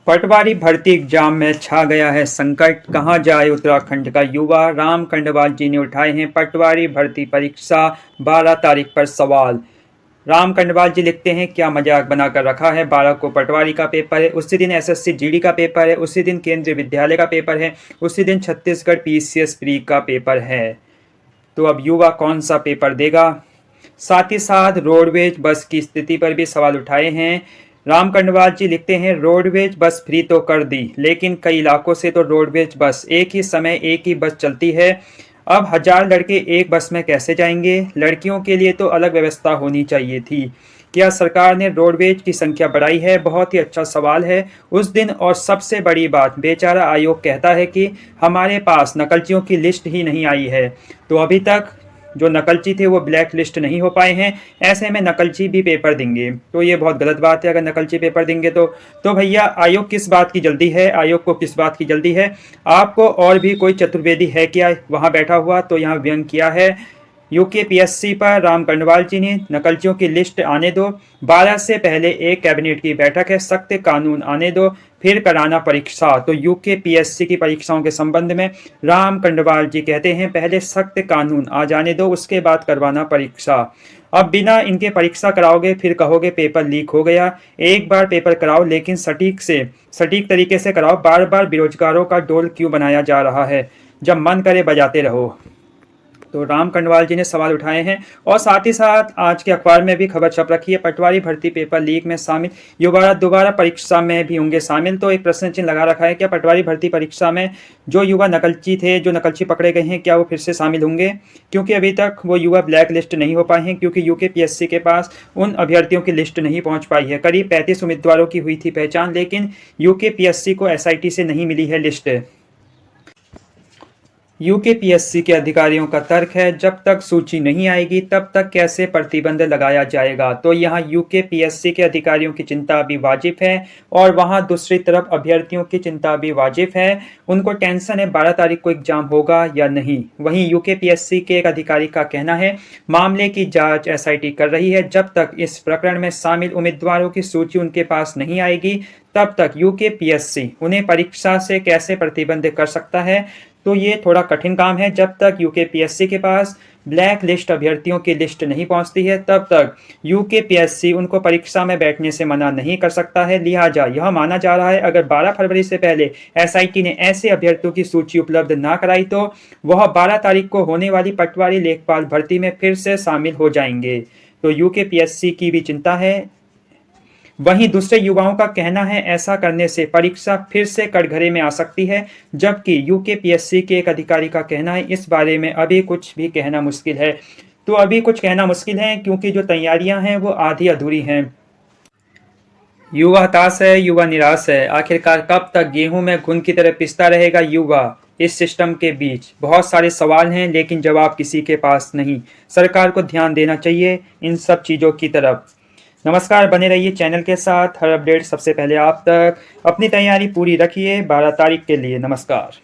पटवारी भर्ती एग्जाम में छा गया है संकट, कहां जाए उत्तराखंड का युवा। राम कंडवाल जी ने उठाए हैं पटवारी भर्ती परीक्षा 12 तारीख पर सवाल। राम कंडवाल जी लिखते हैं, क्या मजाक बनाकर रखा है। 12 को पटवारी का पेपर है, उसी दिन एसएससी जीडी का पेपर है, उसी दिन केंद्रीय विद्यालय का पेपर है, उसी दिन छत्तीसगढ़ पीसीएस प्री का पेपर है। तो अब युवा कौन सा पेपर देगा। साथ ही साथ रोडवेज बस की स्थिति पर भी सवाल उठाए हैं। राम कंडवाल जी लिखते हैं, रोडवेज बस फ्री तो कर दी, लेकिन कई इलाकों से तो रोडवेज बस एक ही समय एक ही बस चलती है। अब 1000 लड़के एक बस में कैसे जाएंगे। लड़कियों के लिए तो अलग व्यवस्था होनी चाहिए थी। क्या सरकार ने रोडवेज की संख्या बढ़ाई है। बहुत ही अच्छा सवाल है। उस दिन और सबसे बड़ी बात, बेचारा आयोग कहता है कि हमारे पास नकलचियों की लिस्ट ही नहीं आई है। तो अभी तक जो नकलची थे वो ब्लैक लिस्ट नहीं हो पाए हैं। ऐसे में नकलची भी पेपर देंगे, तो ये बहुत गलत बात है। अगर नकलची पेपर देंगे तो भैया आयोग किस बात की जल्दी है। आयोग को किस बात की जल्दी है। आपको और भी कोई चतुर्वेदी है क्या वहां बैठा हुआ। तो यहाँ व्यंग किया है यूकेपीएससी पर राम कंडवाल जी ने। नकलचियों की लिस्ट आने दो, 12 से पहले एक कैबिनेट की बैठक है, सख्त कानून आने दो, फिर कराना परीक्षा। तो यूकेपीएससी की परीक्षाओं के संबंध में राम कंडवाल जी कहते हैं, पहले सख्त कानून आ जाने दो, उसके बाद करवाना परीक्षा। अब बिना इनके परीक्षा कराओगे फिर कहोगे पेपर लीक हो गया। एक बार पेपर कराओ, लेकिन सटीक तरीके से कराओ। बार बार बेरोजगारों का डोल क्यों बनाया जा रहा है। जब मन करे बजाते रहो। तो राम कंडवाल जी ने सवाल उठाए हैं। और साथ ही साथ आज के अखबार में भी खबर छप रखी है, पटवारी भर्ती पेपर लीक में शामिल युवा दोबारा परीक्षा में भी होंगे शामिल। तो एक प्रश्न चिन्ह लगा रखा है, क्या पटवारी भर्ती परीक्षा में जो युवा नकलची थे, जो नकलची पकड़े गए हैं, क्या वो फिर से शामिल होंगे। क्योंकि अभी तक वो युवा ब्लैक लिस्ट नहीं हो पाए हैं, क्योंकि यूकेपीएससी के पास उन अभ्यर्थियों की लिस्ट नहीं पहुंच पाई है। करीब 35 उम्मीदवारों की हुई थी पहचान, लेकिन यूकेपीएससी को एसआईटी से नहीं मिली है लिस्ट। यूकेपीएससी के अधिकारियों का तर्क है, जब तक सूची नहीं आएगी तब तक कैसे प्रतिबंध लगाया जाएगा। तो यहाँ यूकेपीएससी के अधिकारियों की चिंता भी वाजिब है, और वहाँ दूसरी तरफ अभ्यर्थियों की चिंता भी वाजिब है। उनको टेंशन है 12 तारीख को एग्जाम होगा या नहीं। वहीं यूकेपीएससी के एक अधिकारी का कहना है, मामले की जांच एसआईटी कर रही है। जब तक इस प्रकरण में शामिल उम्मीदवारों की सूची उनके पास नहीं आएगी तब तक यूकेपीएससी उन्हें परीक्षा से कैसे प्रतिबंध कर सकता है। तो ये थोड़ा कठिन काम है। जब तक यूकेपीएससी के पास ब्लैक लिस्ट अभ्यर्थियों की लिस्ट नहीं पहुंचती है, तब तक यूकेपीएससी उनको परीक्षा में बैठने से मना नहीं कर सकता है। लिहाजा यह माना जा रहा है, अगर 12 फरवरी से पहले एसआईटी ने ऐसे अभ्यर्थियों की सूची उपलब्ध ना कराई तो वह 12 तारीख को होने वाली पटवारी लेखपाल भर्ती में फिर से शामिल हो जाएंगे। तो यूकेपीएससी की भी चिंता है। वहीं दूसरे युवाओं का कहना है, ऐसा करने से परीक्षा फिर से कटघरे में आ सकती है। जबकि यूकेपीएससी के एक अधिकारी का कहना है, इस बारे में अभी कुछ भी कहना मुश्किल है। तो अभी कुछ कहना मुश्किल है, क्योंकि जो तैयारियां हैं वो आधी अधूरी हैं। युवा हताश है, युवा निराश है। आखिरकार कब तक गेहूं में घुन की तरह पिसता रहेगा युवा इस सिस्टम के बीच। बहुत सारे सवाल हैं, लेकिन जवाब किसी के पास नहीं। सरकार को ध्यान देना चाहिए इन सब चीज़ों की तरफ। नमस्कार, बने रहिए चैनल के साथ। हर अपडेट सबसे पहले आप तक। अपनी तैयारी पूरी रखिए 12 तारीख के लिए। नमस्कार।